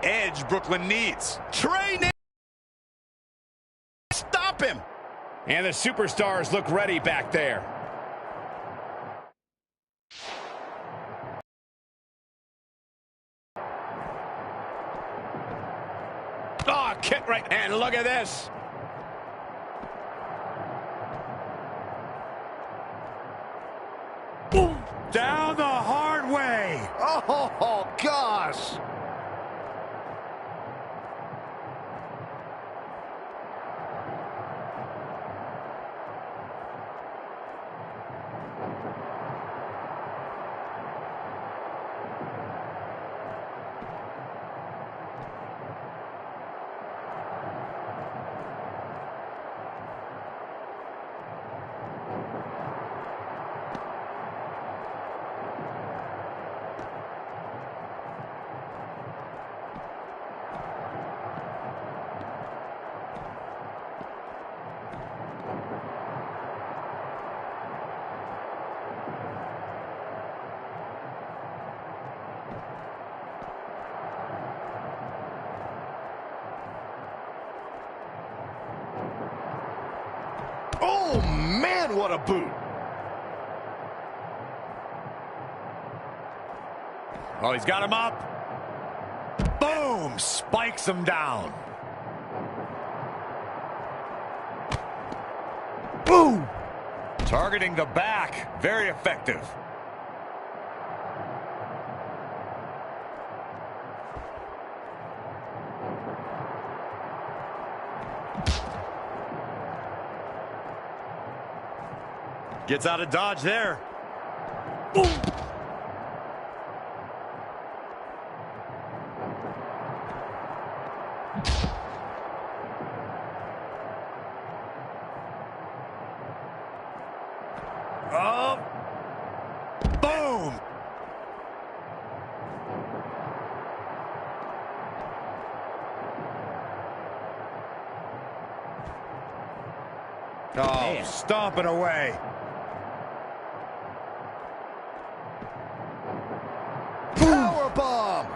edge Brooklyn needs. Stop him! And the superstars look ready back there. Oh, kick right. And look at this. Boom. Down the hard way. Oh, gosh. Oh, man, what a boot. Oh, he's got him up. Boom! Spikes him down. Boom! Targeting the back. Very effective. Gets out of dodge there. Boom! Oh! Boom! Oh, stomp it away. Powerbomb!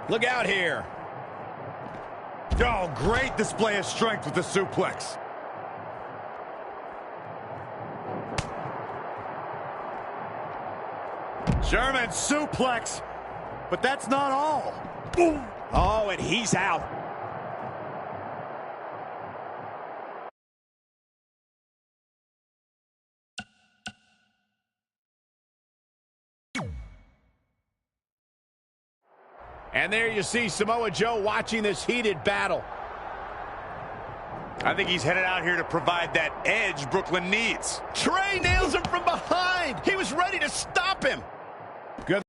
Look out here. Oh, great display of strength with the suplex. German suplex, but that's not all. Boom! Oh, and he's out. And there you see Samoa Joe watching this heated battle. I think he's headed out here to provide that edge Brooklyn needs. Trey nails him from behind. He was ready to stop him. Good.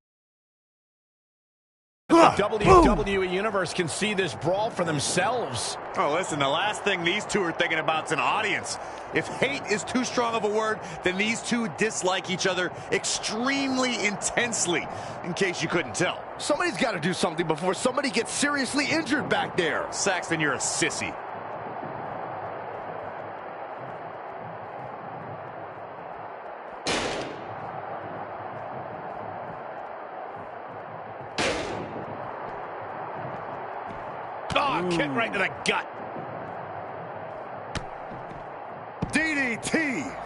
The WWE Universe can see this brawl for themselves. Oh, listen, the last thing these two are thinking about is an audience. If hate is too strong of a word, then these two dislike each other extremely intensely, in case you couldn't tell. Somebody's got to do something before somebody gets seriously injured back there. Saxton, you're a sissy. Oh, kick right to the gut. DDT.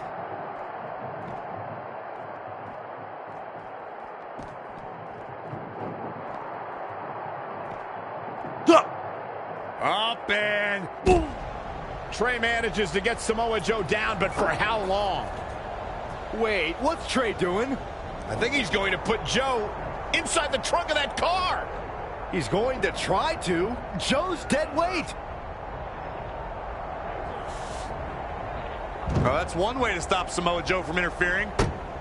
Up and boom. Trey manages to get Samoa Joe down, but for how long? Wait, what's Trey doing? I think he's going to put Joe inside the trunk of that car. He's going to try to. Joe's dead weight. Well, that's one way to stop Samoa Joe from interfering.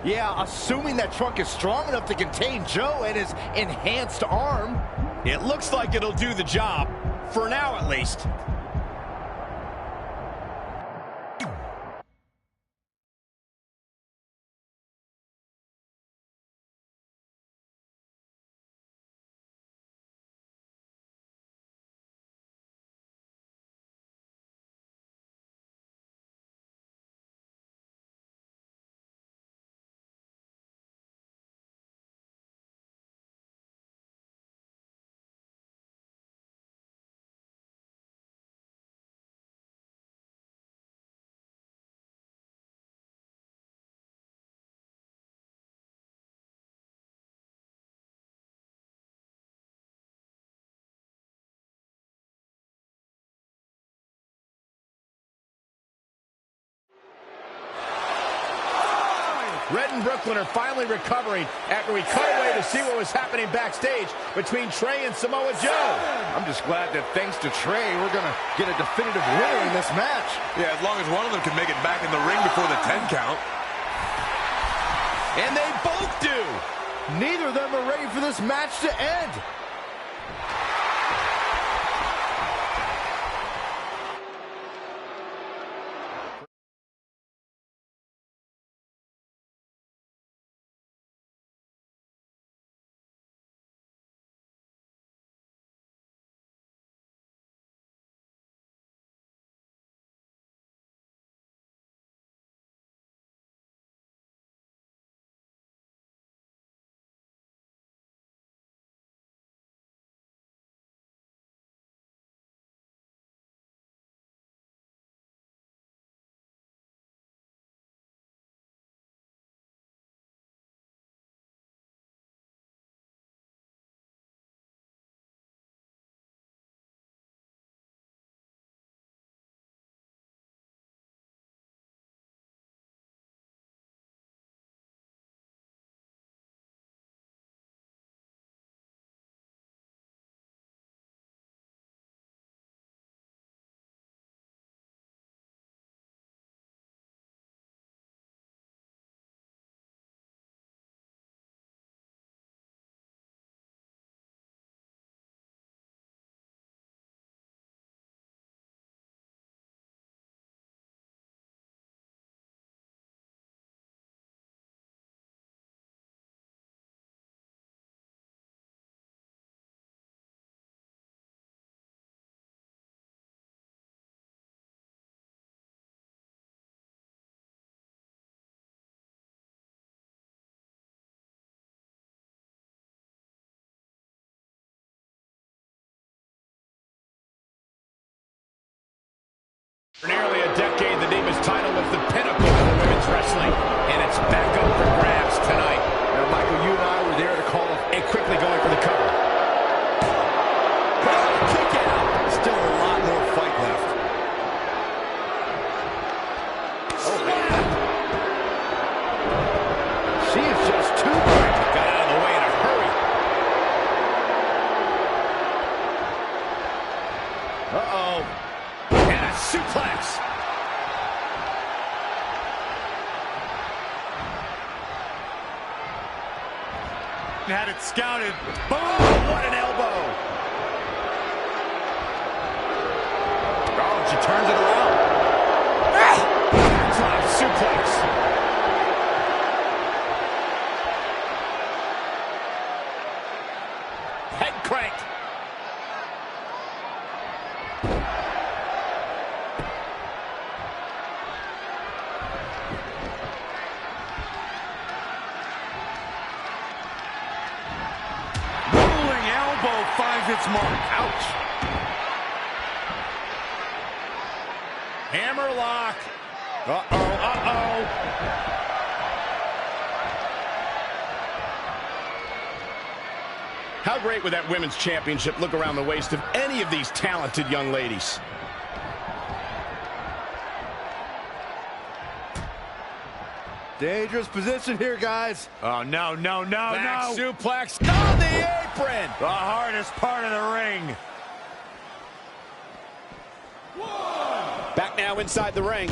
Yeah, assuming that trunk is strong enough to contain Joe and his enhanced arm. It looks like it'll do the job, for now at least. Red and Brooklyn are finally recovering after we cut away to see what was happening backstage between Trey and Samoa Joe. I'm just glad that thanks to Trey, we're going to get a definitive winner in this match. Yeah, as long as one of them can make it back in the ring before the 10 count. And they both do. Neither of them are ready for this match to end. For nearly a decade, the Divas title was the pinnacle of women's wrestling, and it's back up for grabs tonight. Now, Michael, you and I were there to call it. And quickly going for the cover. Kick out. Still a lot more fight left. Oh, man. She is just too quick. Got out of the way in a hurry. Uh-oh. And a suplex. Had it scouted. Boom! What an elbow. Oh, she turns it around. Drop suplex. Head cranked. Rolling elbow finds its mark. Ouch. Hammerlock. Uh-oh, uh-oh. How great would that women's championship look around the waist of any of these talented young ladies? Dangerous position here, guys. Oh, no, no, no, Back no. suplex on the apron. The hardest part of the ring. Back now inside the ring.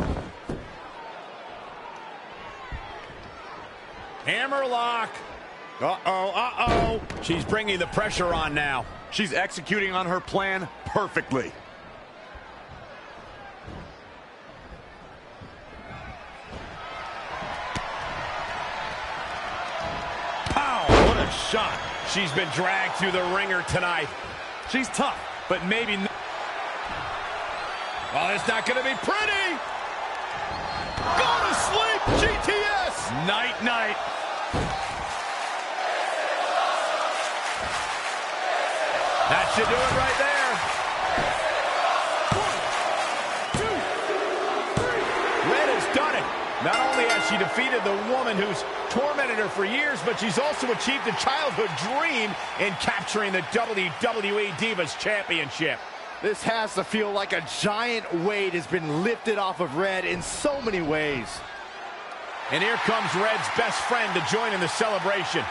Hammerlock. Uh-oh, uh-oh. She's bringing the pressure on now. She's executing on her plan perfectly. Pow! What a shot. She's been dragged through the ringer tonight. She's tough, but maybe... Oh, it's not going to be pretty. Go to sleep, GTS. Night, night. That should do it right there. 1, 2, 3. Red has done it. Not only has she defeated the woman who's tormented her for years, but she's also achieved a childhood dream in capturing the WWE Divas Championship. This has to feel like a giant weight has been lifted off of Red in so many ways. And here comes Red's best friend to join in the celebration.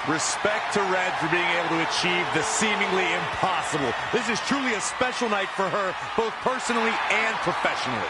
Respect to Red for being able to achieve the seemingly impossible. This is truly a special night for her, both personally and professionally.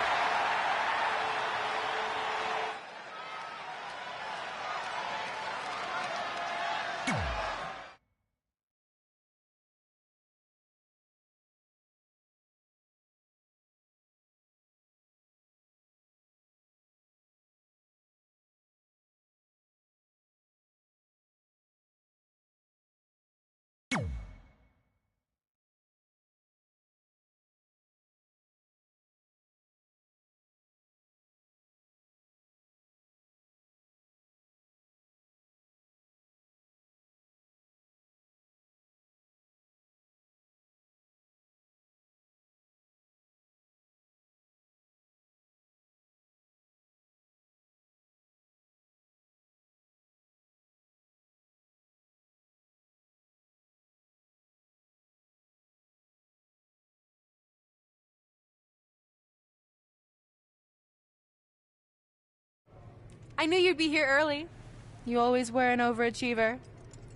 I knew you'd be here early. You always were an overachiever.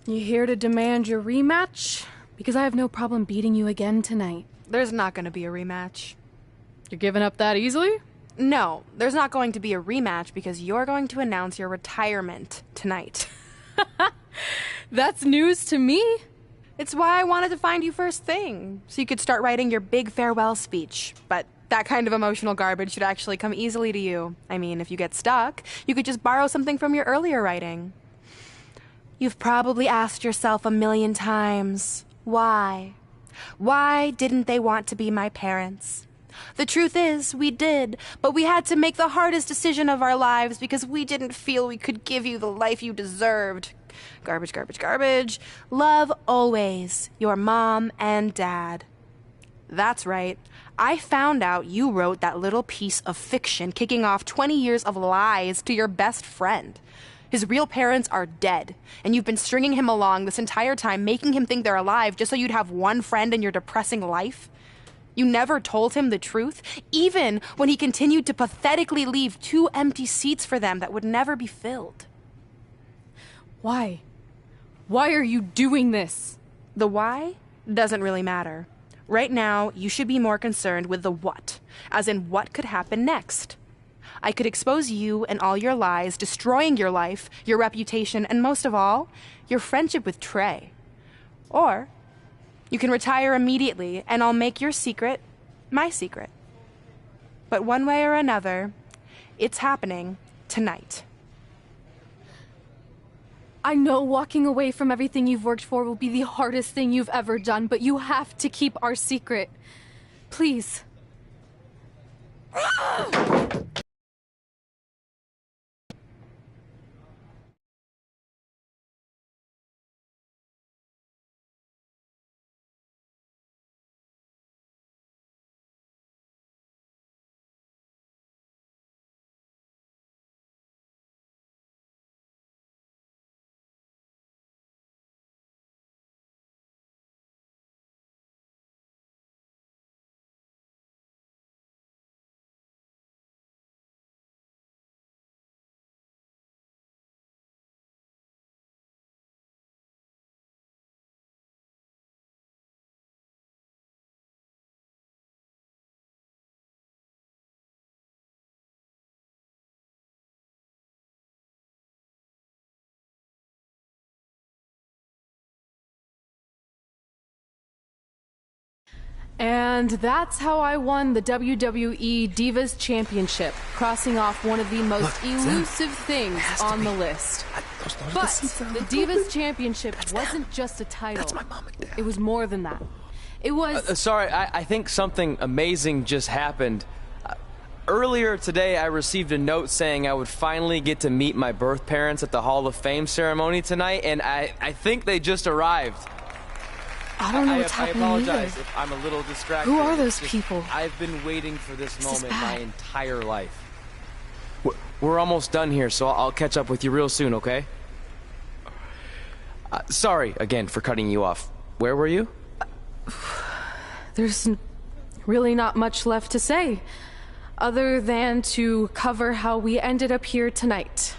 You here to demand your rematch? Because I have no problem beating you again tonight. There's not going to be a rematch. You're giving up that easily? No, there's not going to be a rematch because you're going to announce your retirement tonight. That's news to me. It's why I wanted to find you first thing, so you could start writing your big farewell speech. But that kind of emotional garbage should actually come easily to you. I mean, if you get stuck, you could just borrow something from your earlier writing. You've probably asked yourself a million times, why? Why didn't they want to be my parents? The truth is, we did, but we had to make the hardest decision of our lives because we didn't feel we could give you the life you deserved. Garbage, garbage, garbage. Love always, your mom and dad. That's right. I found out you wrote that little piece of fiction kicking off 20 years of lies to your best friend. His real parents are dead, and you've been stringing him along this entire time, making him think they're alive just so you'd have one friend in your depressing life. You never told him the truth, even when he continued to pathetically leave 2 empty seats for them that would never be filled. Why? Why are you doing this? The why doesn't really matter. Right now, you should be more concerned with the what, as in what could happen next. I could expose you and all your lies, destroying your life, your reputation, and most of all, your friendship with Trey. Or you can retire immediately, and I'll make your secret my secret. But one way or another, it's happening tonight. I know walking away from everything you've worked for will be the hardest thing you've ever done, but you have to keep our secret. Please. And that's how I won the WWE Divas Championship, crossing off one of the most elusive things on the list. But the Divas Championship wasn't just a title. That's my mom and dad. It was more than that. It was... Sorry, I think something amazing just happened. Earlier today, I received a note saying I would finally get to meet my birth parents at the Hall of Fame ceremony tonight, and I think they just arrived. I don't know what's happening I apologize either. if I'm a little distracted. Who are those people? I've been waiting for this moment my entire life. We're almost done here, so I'll catch up with you real soon, okay? Sorry, again, for cutting you off. Where were you? There's really not much left to say. other than to cover how we ended up here tonight.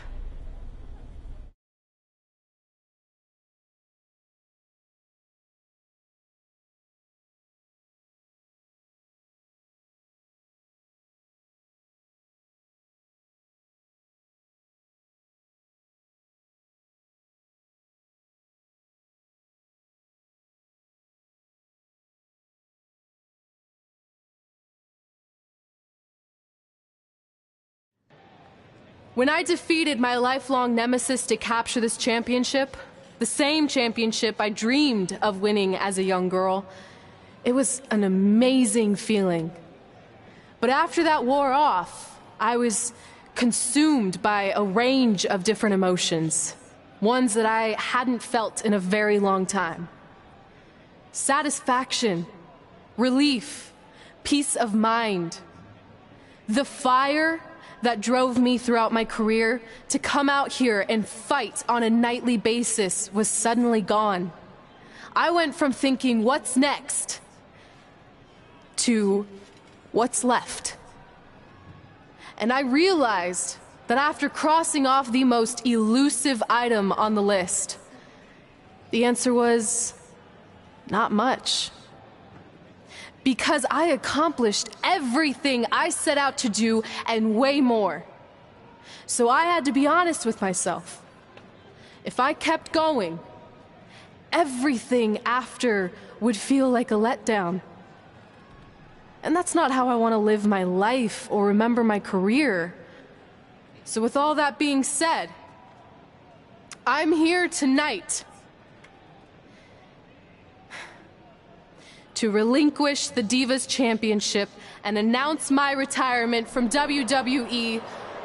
When I defeated my lifelong nemesis to capture this championship, the same championship I dreamed of winning as a young girl, it was an amazing feeling. But after that wore off, I was consumed by a range of different emotions, ones that I hadn't felt in a very long time. Satisfaction, relief, peace of mind. The fire that drove me throughout my career to come out here and fight on a nightly basis was suddenly gone. I went from thinking, what's next, to what's left. And I realized that after crossing off the most elusive item on the list, the answer was not much. Because I accomplished everything I set out to do and way more. So I had to be honest with myself. If I kept going, everything after would feel like a letdown. And that's not how I want to live my life or remember my career. So with all that being said, I'm here tonight to relinquish the Divas Championship and announce my retirement from WWE,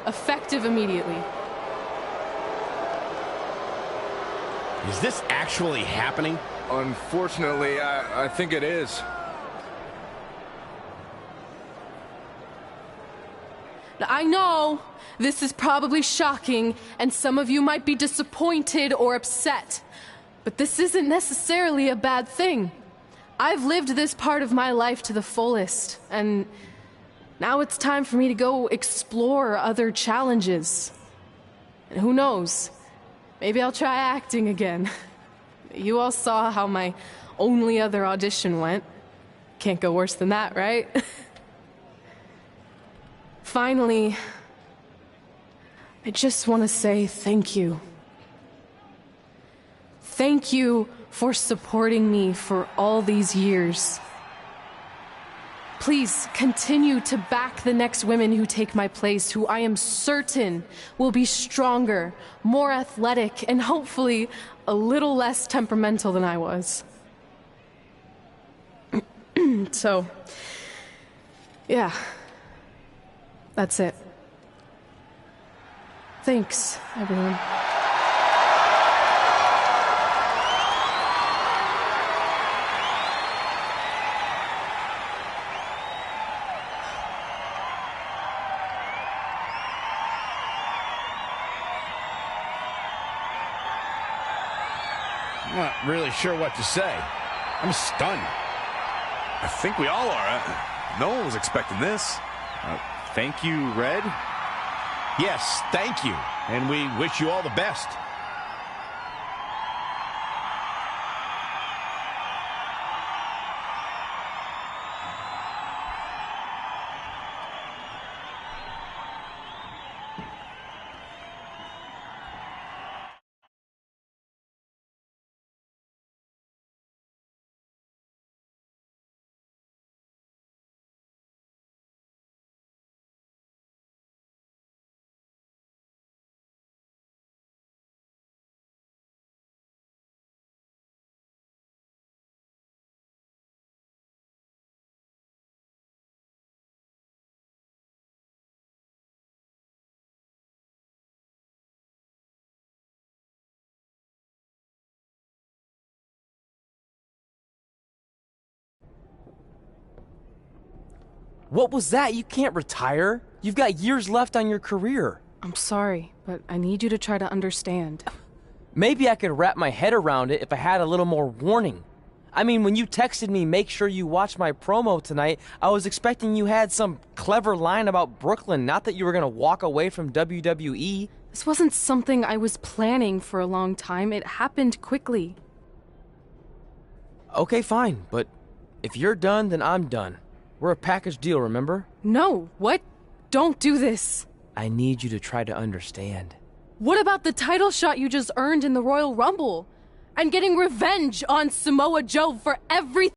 effective immediately. Is this actually happening? Unfortunately, I think it is. Now, I know this is probably shocking, and some of you might be disappointed or upset, but this isn't necessarily a bad thing. I've lived this part of my life to the fullest, and now it's time for me to go explore other challenges. And who knows, maybe I'll try acting again. You all saw how my only other audition went. Can't go worse than that, right? Finally, I just want to say thank you. Thank you for supporting me for all these years. Please continue to back the next women who take my place, who I am certain will be stronger, more athletic, and hopefully a little less temperamental than I was. So, yeah, that's it. Thanks, everyone. I'm not really sure what to say. I'm stunned. I think we all are. No one was expecting this. Thank you, Red. Yes, thank you. And we wish you all the best. What was that? You can't retire. You've got years left on your career. I'm sorry, but I need you to try to understand. Maybe I could wrap my head around it if I had a little more warning. I mean, when you texted me, make sure you watch my promo tonight, I was expecting you had some clever line about Brooklyn, not that you were going to walk away from WWE. This wasn't something I was planning for a long time. It happened quickly. Okay, fine, but if you're done, then I'm done. We're a package deal, remember? No, what? Don't do this. I need you to try to understand. What about the title shot you just earned in the Royal Rumble? And getting revenge on Samoa Joe for everything?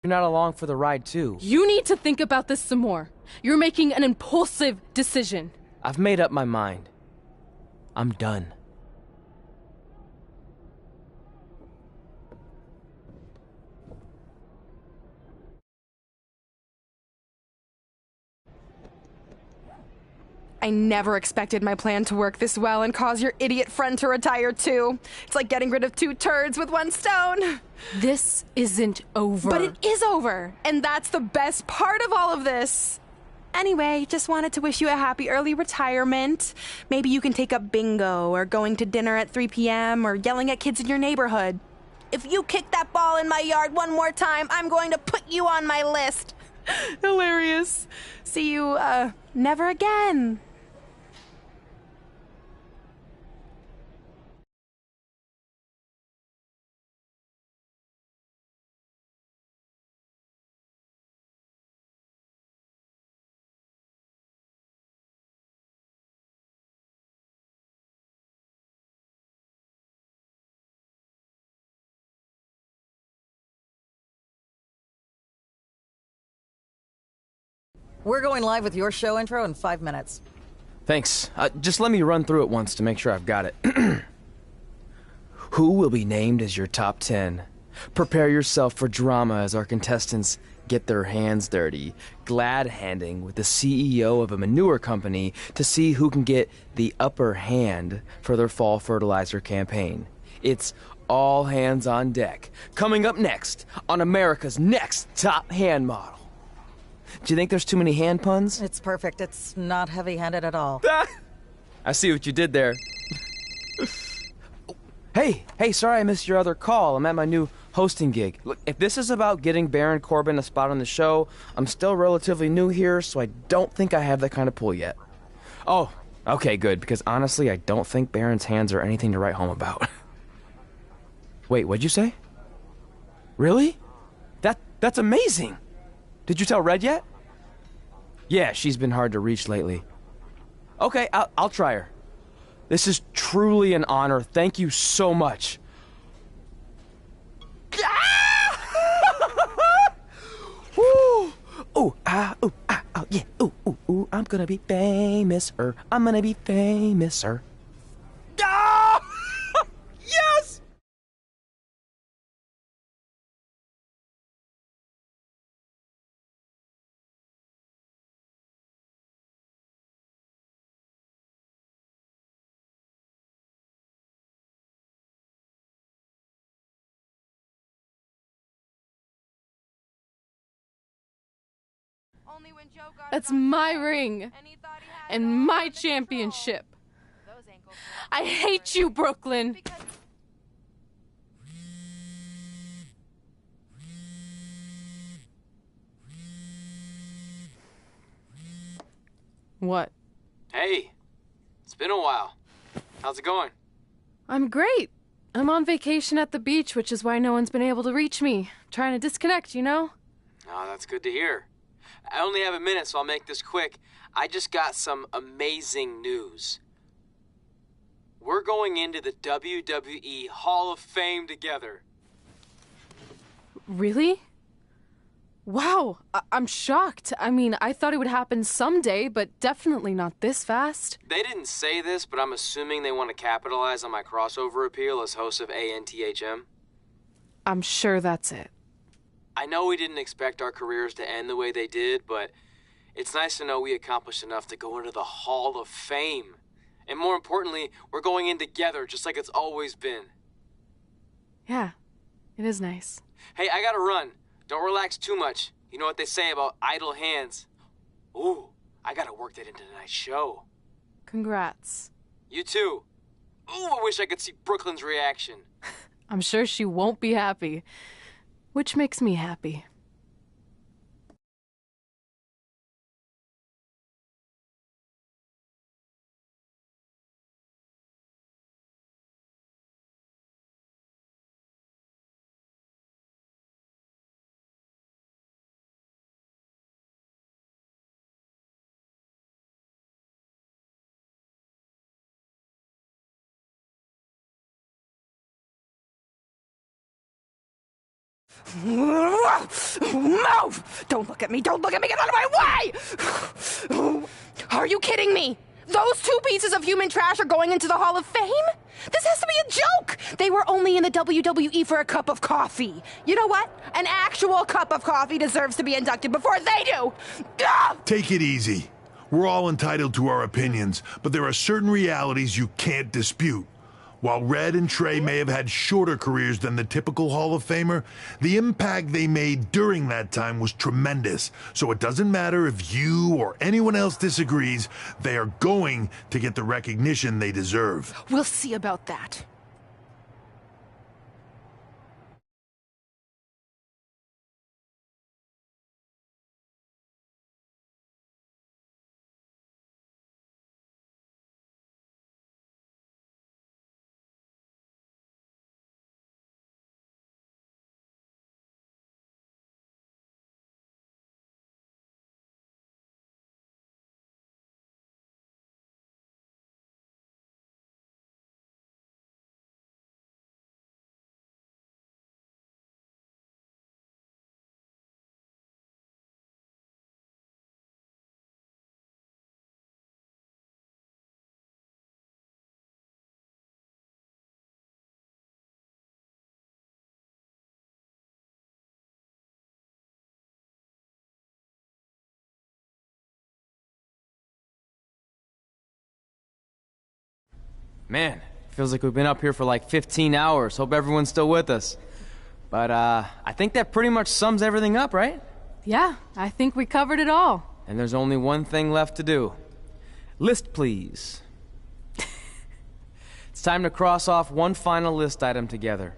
You're not along for the ride, too. You need to think about this some more. You're making an impulsive decision. I've made up my mind. I'm done. I never expected my plan to work this well and cause your idiot friend to retire too. It's like getting rid of 2 turds with 1 stone. This isn't over. But it is over, and that's the best part of all of this. Anyway, just wanted to wish you a happy early retirement. Maybe you can take up bingo, or going to dinner at 3 p.m., or yelling at kids in your neighborhood. If you kick that ball in my yard one more time, I'm going to put you on my list. Hilarious. See you, never again. We're going live with your show intro in 5 minutes. Thanks. Just let me run through it once to make sure I've got it. Who will be named as your top 10? Prepare yourself for drama as our contestants get their hands dirty, glad-handing with the CEO of a manure company to see who can get the upper hand for their fall fertilizer campaign. It's all hands on deck. Coming up next on America's Next Top Hand Model. Do you think there's too many hand puns? It's perfect. It's not heavy-handed at all. I see what you did there. Hey, sorry I missed your other call. I'm at my new hosting gig. Look, if this is about getting Baron Corbin a spot on the show, I'm still relatively new here, so I don't think I have that kind of pull yet. Oh, okay, good, because honestly, I don't think Baron's hands are anything to write home about. Wait, what'd you say? Really? That's amazing! Did you tell Red yet? Yeah, she's been hard to reach lately. Okay, I'll try her. This is truly an honor. Thank you so much. Woo! Ooh, ooh, oh, yeah. Ooh, I'm gonna be famous-er. I'm gonna be famous-er. Ah! Yes! That's my ring. And my championship. I hate you, Brooklyn. What? Hey, it's been a while. How's it going? I'm great. I'm on vacation at the beach, which is why no one's been able to reach me. Trying to disconnect, you know? Oh, that's good to hear. I only have a minute, so I'll make this quick. I just got some amazing news. We're going into the WWE Hall of Fame together. Really? Wow, I'm shocked. I mean, I thought it would happen someday, but definitely not this fast. They didn't say this, but I'm assuming they want to capitalize on my crossover appeal as host of ANTHM. I'm sure that's it. I know we didn't expect our careers to end the way they did, but it's nice to know we accomplished enough to go into the Hall of Fame. And more importantly, we're going in together, just like it's always been. Yeah, it is nice. Hey, I gotta run. Don't relax too much. You know what they say about idle hands. Ooh, I gotta work that into tonight's show. Congrats. You too. Ooh, I wish I could see Brooklyn's reaction. I'm sure she won't be happy, which makes me happy. Move! Don't look at me! Don't look at me! Get out of my way! Are you kidding me? Those two pieces of human trash are going into the Hall of Fame? This has to be a joke! They were only in the WWE for a cup of coffee. You know what? An actual cup of coffee deserves to be inducted before they do! Ugh! Take it easy. We're all entitled to our opinions, but there are certain realities you can't dispute. While Red and Trey may have had shorter careers than the typical Hall of Famer, the impact they made during that time was tremendous. So it doesn't matter if you or anyone else disagrees, they are going to get the recognition they deserve. We'll see about that. Man, feels like we've been up here for like 15 hours. Hope everyone's still with us. But, I think that pretty much sums everything up, right? Yeah, I think we covered it all. And there's only one thing left to do. List, please. It's time to cross off one final list item together.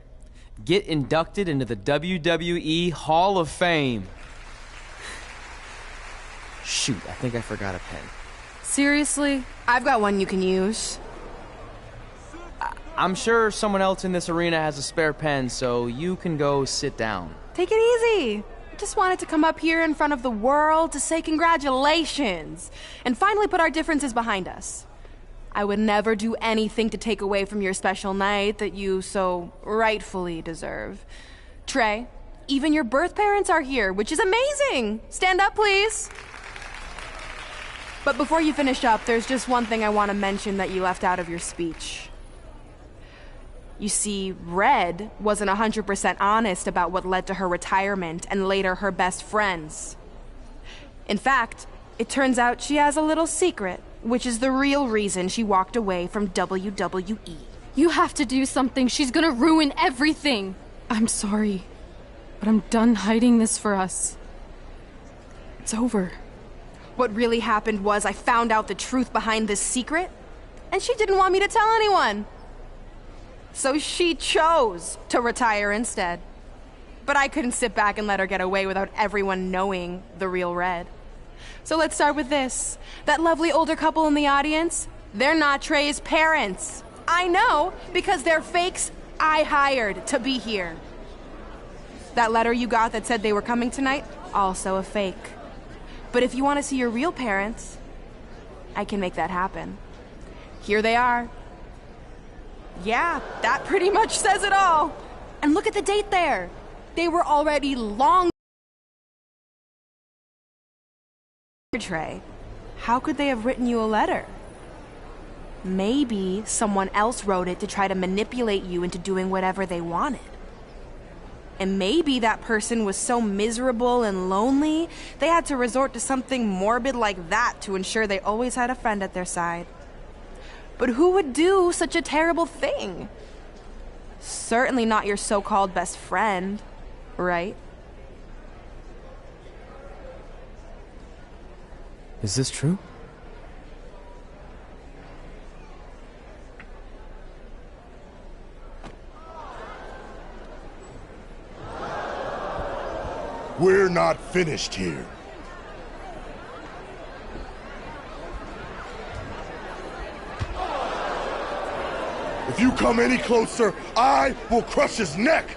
Get inducted into the WWE Hall of Fame. Shoot, I think I forgot a pen. Seriously? I've got one you can use. I'm sure someone else in this arena has a spare pen, so you can go sit down. Take it easy. I just wanted to come up here in front of the world to say congratulations and finally put our differences behind us. I would never do anything to take away from your special night that you so rightfully deserve. Trey, even your birth parents are here, which is amazing. Stand up, please. But before you finish up, there's just one thing I want to mention that you left out of your speech. You see, Red wasn't 100% honest about what led to her retirement and later her best friends. In fact, it turns out she has a little secret, which is the real reason she walked away from WWE. You have to do something. She's gonna ruin everything. I'm sorry, but I'm done hiding this for us. It's over. What really happened was I found out the truth behind this secret, and she didn't want me to tell anyone. So she chose to retire instead. But I couldn't sit back and let her get away without everyone knowing the real Red. So let's start with this. That lovely older couple in the audience, they're not Trey's parents. I know, because they're fakes I hired to be here. That letter you got that said they were coming tonight, also a fake. But if you want to see your real parents, I can make that happen. Here they are. Yeah, that pretty much says it all. And look at the date there. They were already long. Trey, how could they have written you a letter? Maybe someone else wrote it to try to manipulate you into doing whatever they wanted. And maybe that person was so miserable and lonely, they had to resort to something morbid like that to ensure they always had a friend at their side. But who would do such a terrible thing? Certainly not your so-called best friend, right? Is this true? We're not finished here. If you come any closer, I will crush his neck.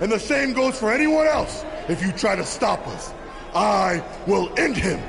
And the same goes for anyone else. If you try to stop us, I will end him.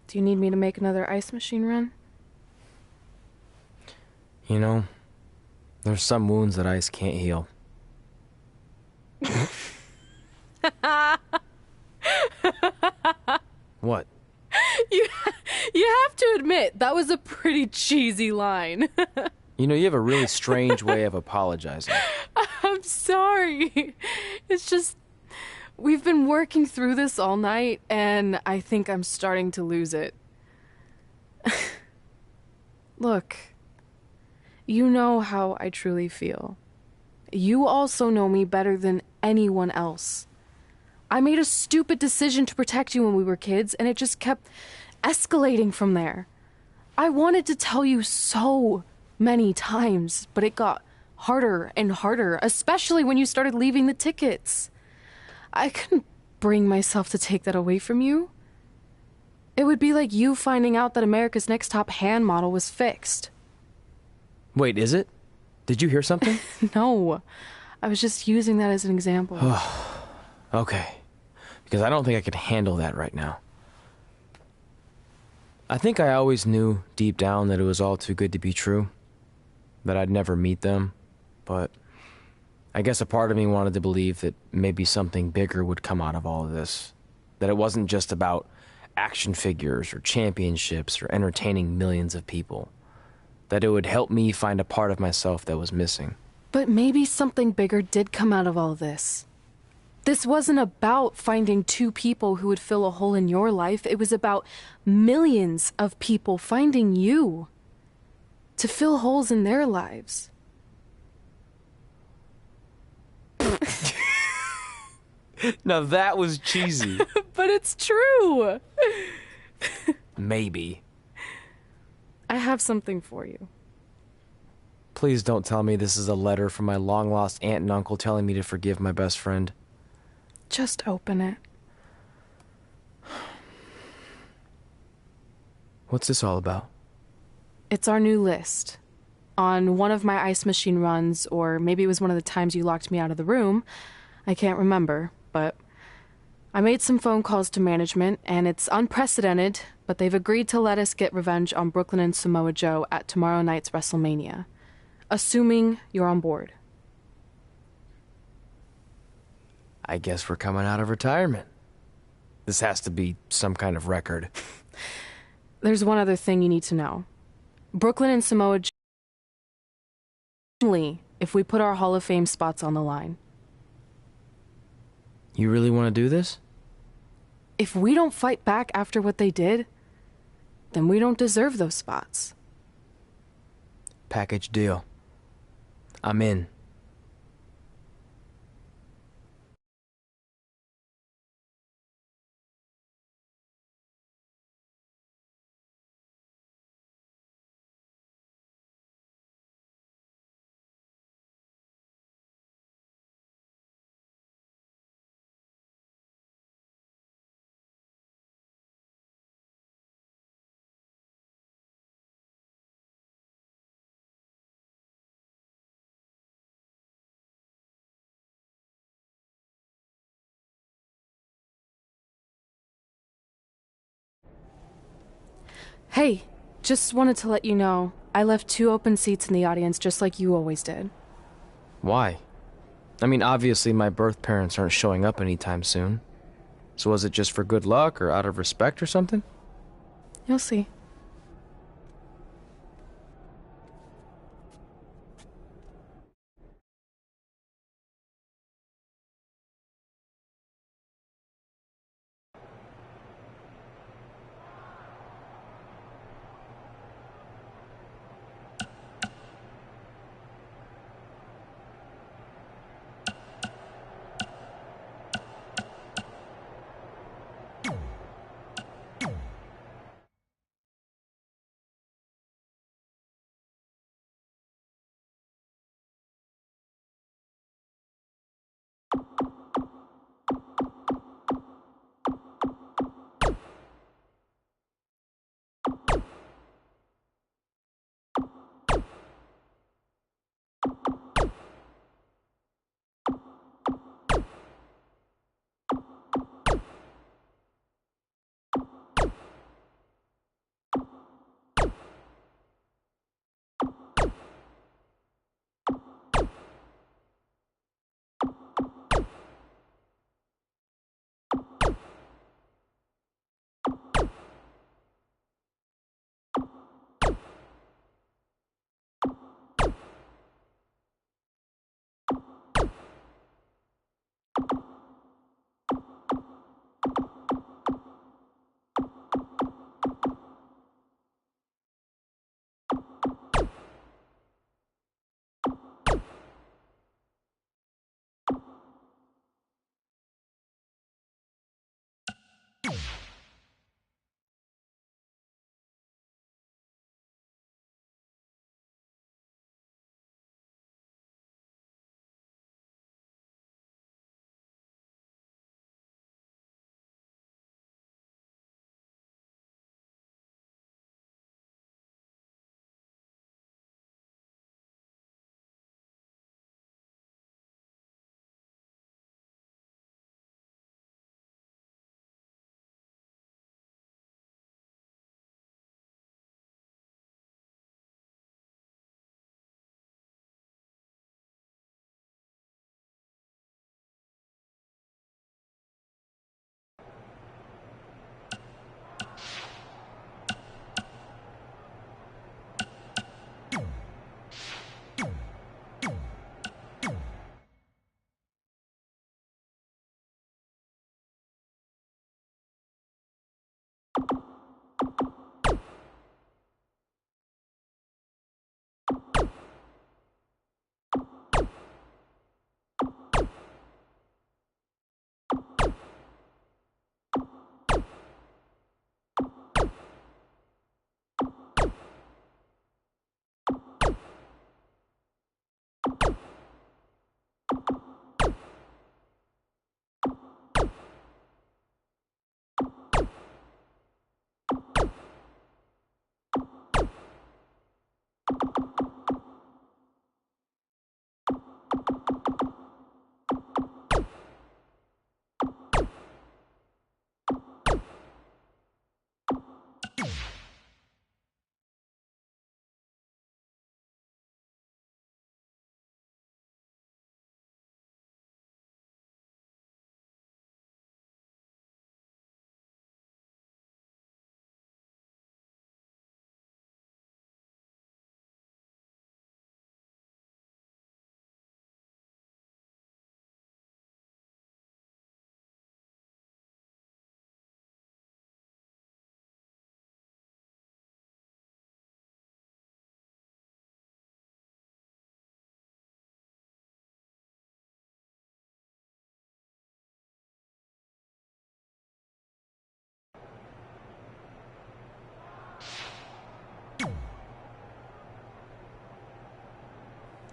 Do you need me to make another ice machine run? You know, there's some wounds that ice can't heal. What? You have to admit, that was a pretty cheesy line. You know, you have a really strange way of apologizing. I'm sorry. It's just, we've been working through this all night, and I think I'm starting to lose it. Look, you know how I truly feel. You also know me better than anyone else. I made a stupid decision to protect you when we were kids, and it just kept escalating from there. I wanted to tell you so many times, but it got harder and harder, especially when you started leaving the tickets. I couldn't bring myself to take that away from you. It would be like you finding out that America's Next Top hand model was fixed. Wait, is it? Did you hear something? No, I was just using that as an example. Okay, because I don't think I could handle that right now. I think I always knew deep down that it was all too good to be true, that I'd never meet them, but I guess a part of me wanted to believe that maybe something bigger would come out of all of this, that it wasn't just about action figures or championships or entertaining millions of people, that it would help me find a part of myself that was missing. But maybe something bigger did come out of all this. This wasn't about finding two people who would fill a hole in your life. It was about millions of people finding you to fill holes in their lives. Now that was cheesy. But it's true. Maybe. I have something for you. Please don't tell me this is a letter from my long-lost aunt and uncle telling me to forgive my best friend. Just open it. What's this all about? It's our new list. On one of my ice machine runs, or maybe it was one of the times you locked me out of the room. I can't remember, but I made some phone calls to management, and it's unprecedented, but they've agreed to let us get revenge on Brooklyn and Samoa Joe at tomorrow night's WrestleMania. Assuming you're on board. I guess we're coming out of retirement. This has to be some kind of record. There's one other thing you need to know. Brooklyn and Samoa Joe, only if we put our Hall of Fame spots on the line. You really want to do this? If we don't fight back after what they did, then we don't deserve those spots. Package deal. I'm in. Hey, just wanted to let you know, I left 2 open seats in the audience just like you always did. Why? I mean, obviously my birth parents aren't showing up anytime soon. So was it just for good luck or out of respect or something? You'll see.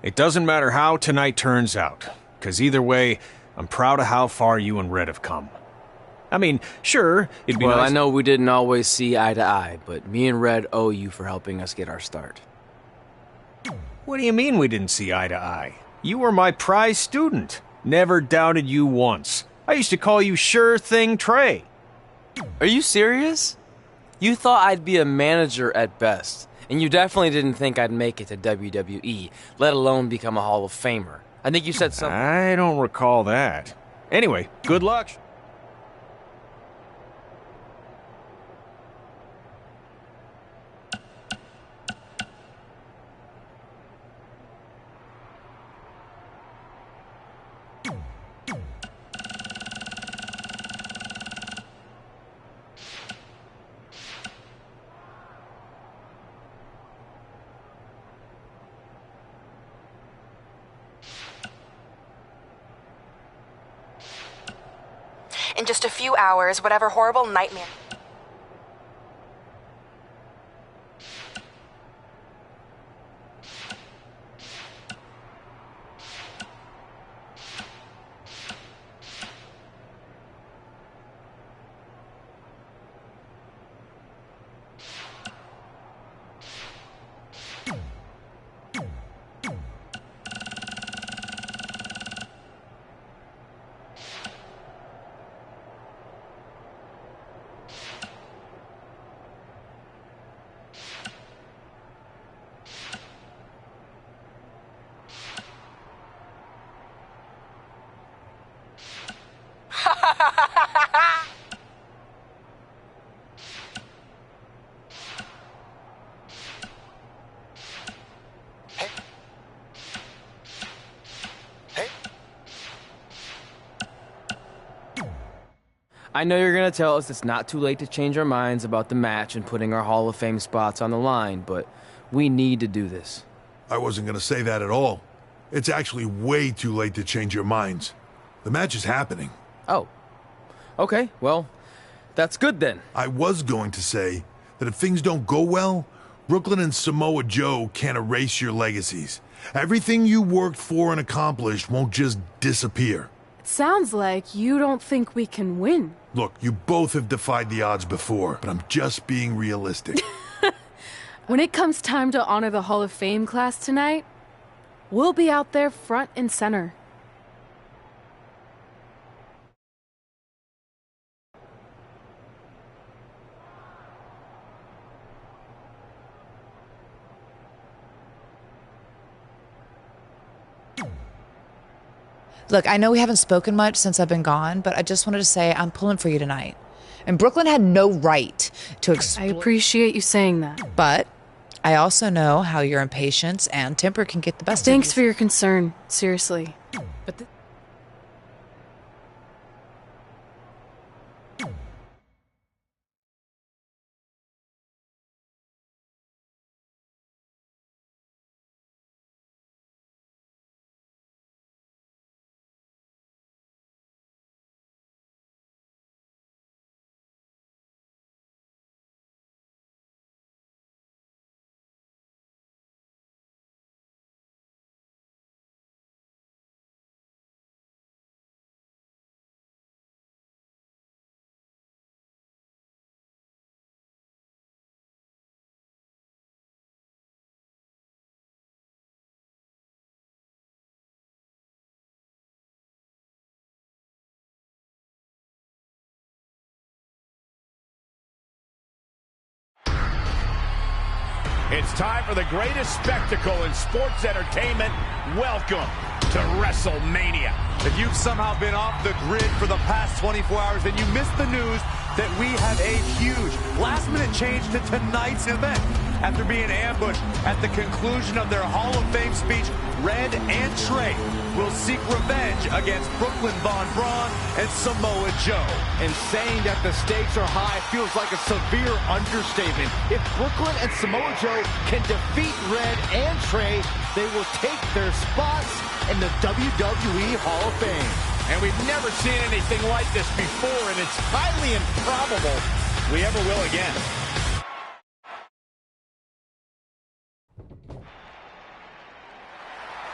It doesn't matter how tonight turns out, because either way, I'm proud of how far you and Red have come. I mean, sure, it'd be Well, nice... I know we didn't always see eye to eye, but me and Red owe you for helping us get our start. What do you mean we didn't see eye to eye? You were my prize student. Never doubted you once. I used to call you Sure Thing Trey. Are you serious? You thought I'd be a manager at best, and you definitely didn't think I'd make it to WWE, let alone become a Hall of Famer. I think you said something. I don't recall that. Anyway, good luck. In just a few hours, whatever horrible nightmare. I know you're going to tell us it's not too late to change our minds about the match and putting our Hall of Fame spots on the line, but we need to do this. I wasn't going to say that at all. It's actually way too late to change your minds. The match is happening. Oh. Okay, well, that's good then. I was going to say that if things don't go well, Brooklyn and Samoa Joe can't erase your legacies. Everything you worked for and accomplished won't just disappear. Sounds like you don't think we can win. Look, you both have defied the odds before, but I'm just being realistic. When it comes time to honor the Hall of Fame class tonight, we'll be out there front and center. Look, I know we haven't spoken much since I've been gone, but I just wanted to say I'm pulling for you tonight. And Brooklyn had no right to I appreciate you saying that. But I also know how your impatience and temper can get the best of you. Thanks for your concern, seriously. But It's time for the greatest spectacle in sports entertainment. Welcome to WrestleMania. If you've somehow been off the grid for the past 24 hours, then you missed the news that we have a huge last-minute change to tonight's event. After being ambushed at the conclusion of their Hall of Fame speech, Red and Trey will seek revenge against Brooklyn Von Braun and Samoa Joe. And saying that the stakes are high feels like a severe understatement. If Brooklyn and Samoa Joe can defeat Red and Trey, they will take their spots in the WWE Hall of Fame. And we've never seen anything like this before, and it's highly improbable we ever will again.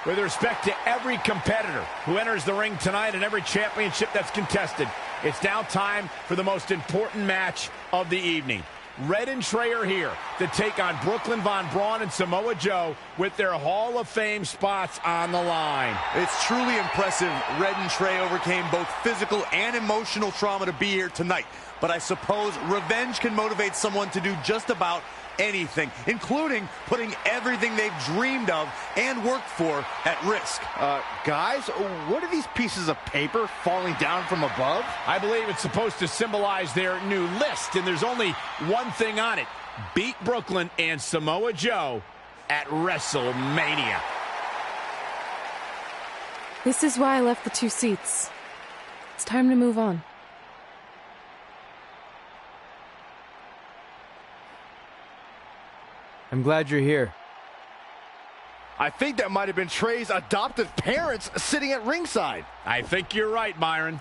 With respect to every competitor who enters the ring tonight and every championship that's contested, it's now time for the most important match of the evening. Red and Trey are here to take on Brooklyn Von Braun and Samoa Joe with their Hall of Fame spots on the line. It's truly impressive Red and Trey overcame both physical and emotional trauma to be here tonight. But I suppose revenge can motivate someone to do just about anything, including putting everything they've dreamed of and worked for at risk. Guys, what are these pieces of paper falling down from above? I believe it's supposed to symbolize their new list, and there's only one thing on it. Beat Brooklyn and Samoa Joe at WrestleMania. This is why I left the 2 seats. It's time to move on. I'm glad you're here. I think that might have been Trey's adoptive parents sitting at ringside. I think you're right, Byron.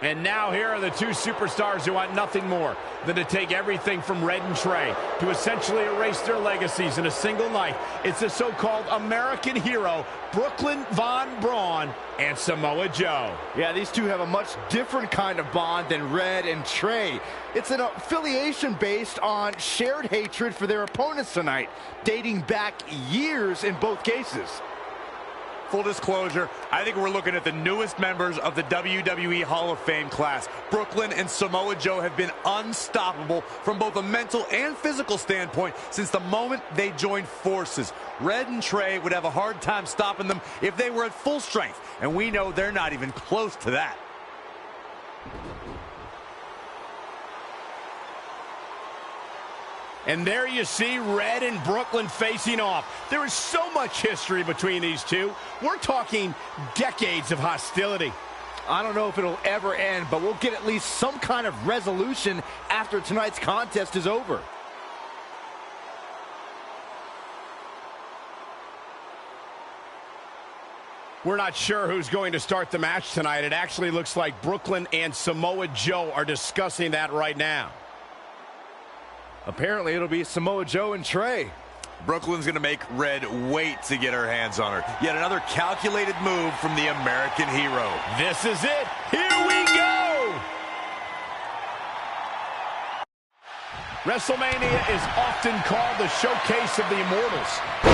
And now here are the 2 superstars who want nothing more than to take everything from Red and Trey to essentially erase their legacies in a single night. It's the so-called American hero, Brooklyn Von Braun and Samoa Joe. Yeah, these two have a much different kind of bond than Red and Trey. It's an affiliation based on shared hatred for their opponents tonight, dating back years in both cases. Full disclosure, I think we're looking at the newest members of the WWE Hall of Fame class. Brooklyn and Samoa Joe have been unstoppable from both a mental and physical standpoint since the moment they joined forces. Red and Trey would have a hard time stopping them if they were at full strength, and we know they're not even close to that. And there you see Red and Brooklyn facing off. There is so much history between these two. We're talking decades of hostility. I don't know if it'll ever end, but we'll get at least some kind of resolution after tonight's contest is over. We're not sure who's going to start the match tonight. It actually looks like Brooklyn and Samoa Joe are discussing that right now. Apparently, it'll be Samoa Joe and Trey. Brooklyn's going to make Red wait to get her hands on her. Yet another calculated move from the American hero. This is it. Here we go. WrestleMania is often called the showcase of the immortals.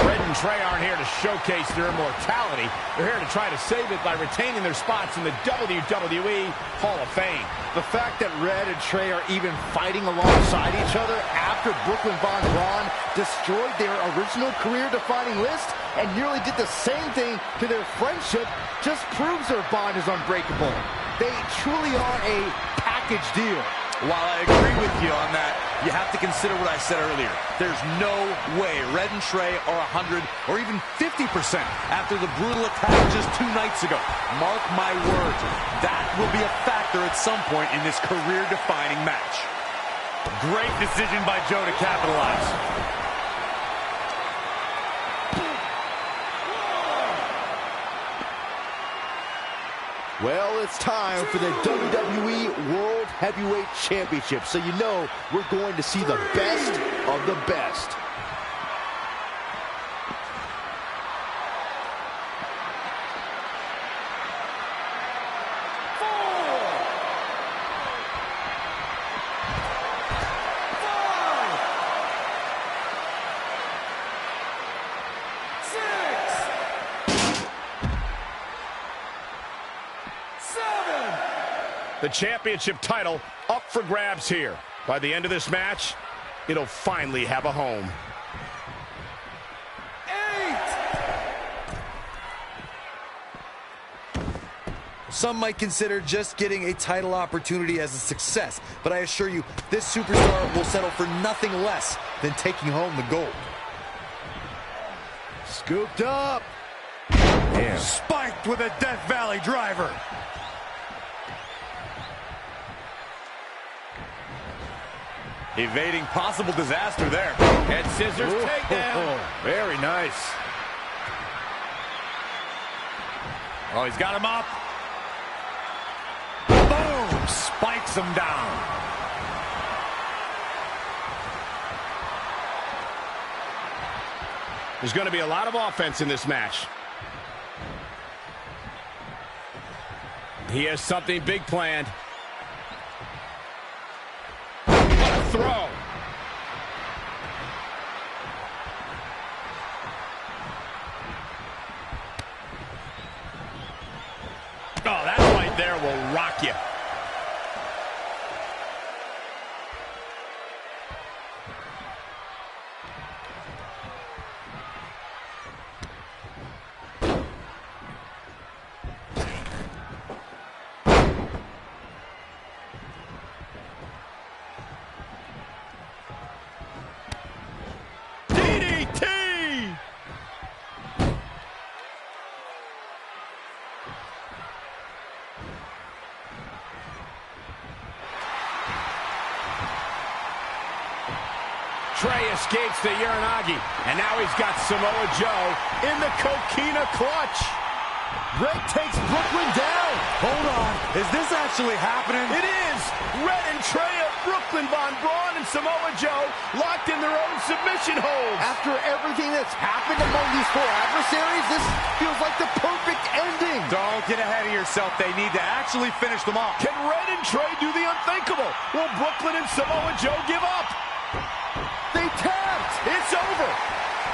Red and Trey aren't here to showcase their immortality. They're here to try to save it by retaining their spots in the WWE Hall of Fame. The fact that Red and Trey are even fighting alongside each other after Brooklyn Von Braun destroyed their original career-defining list and nearly did the same thing to their friendship just proves their bond is unbreakable. They truly are a package deal. While I agree with you on that, you have to consider what I said earlier. There's no way Red and Trey are 100 or even 50% after the brutal attack just 2 nights ago. Mark my words, that will be a factor at some point in this career-defining match. Great decision by Joe to capitalize. Well, it's time for the WWE World Heavyweight Championship, so you know we're going to see the best of the best. The championship title up for grabs here. By the end of this match, it'll finally have a home. 8! Some might consider just getting a title opportunity as a success, but I assure you, this superstar will settle for nothing less than taking home the gold. Scooped up. Damn. Spiked with a Death Valley driver. Evading possible disaster there. Head scissors takedown. Very nice. Oh, he's got him up. Boom! Spikes him down. There's going to be a lot of offense in this match. He has something big planned. What a throw. Oh, that right there will rock you. Trey escapes the Uranagi, and now he's got Samoa Joe in the Coquina clutch. Red takes Brooklyn down. Hold on, is this actually happening? It is. Red and Trey of Brooklyn, Von Braun, and Samoa Joe locked in their own submission holds. After everything that's happened among these four adversaries, this feels like the perfect ending. Don't get ahead of yourself. They need to actually finish them off. Can Red and Trey do the unthinkable? Will Brooklyn and Samoa Joe give up? They tapped. It's over.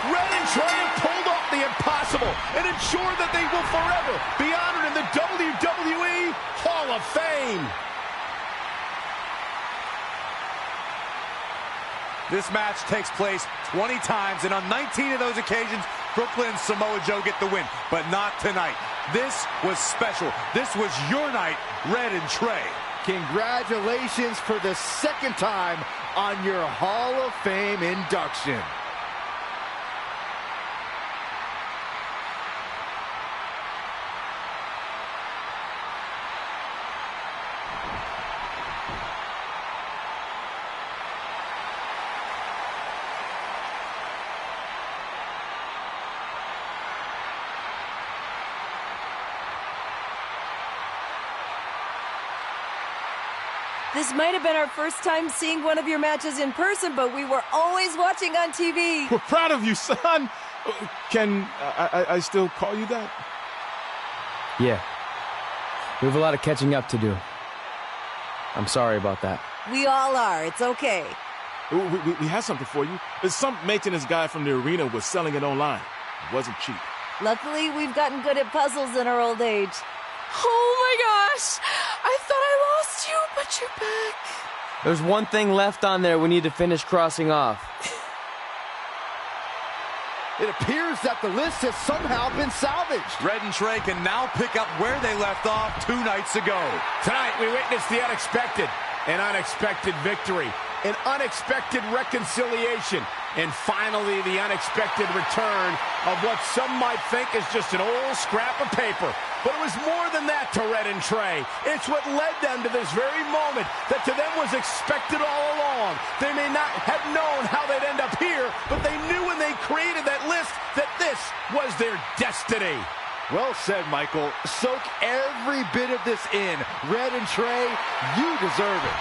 Red and Trey have pulled off the impossible and ensured that they will forever be honored in the WWE Hall of Fame. This match takes place 20 times, and on 19 of those occasions, Brooklyn and Samoa Joe get the win, but not tonight. This was special. This was your night, Red and Trey. Congratulations for the second time on your Hall of Fame induction. This might have been our first time seeing one of your matches in person, but we were always watching on TV. We're proud of you, son. Can I still call you that? Yeah. We have a lot of catching up to do. I'm sorry about that. We all are. It's okay. We have something for you. Some maintenance guy from the arena was selling it online. It wasn't cheap. Luckily, we've gotten good at puzzles in our old age. Oh my gosh! I thought I lost you, but you're back. There's one thing left on there we need to finish crossing off. It appears that the list has somehow been salvaged. Red and Trey can now pick up where they left off 2 nights ago. Tonight, we witnessed the unexpected, an unexpected victory, an unexpected reconciliation, and finally the unexpected return of what some might think is just an old scrap of paper. But it was more than that to Red and Trey. It's what led them to this very moment that to them was expected all along. They may not have known how they'd end up here, but they knew when they created that list that this was their destiny. Well said, Michael. Soak every bit of this in. Red and Trey, you deserve it.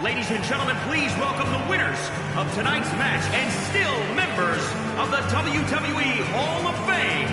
Ladies and gentlemen, please welcome the winners of tonight's match and still members of the WWE Hall of Fame,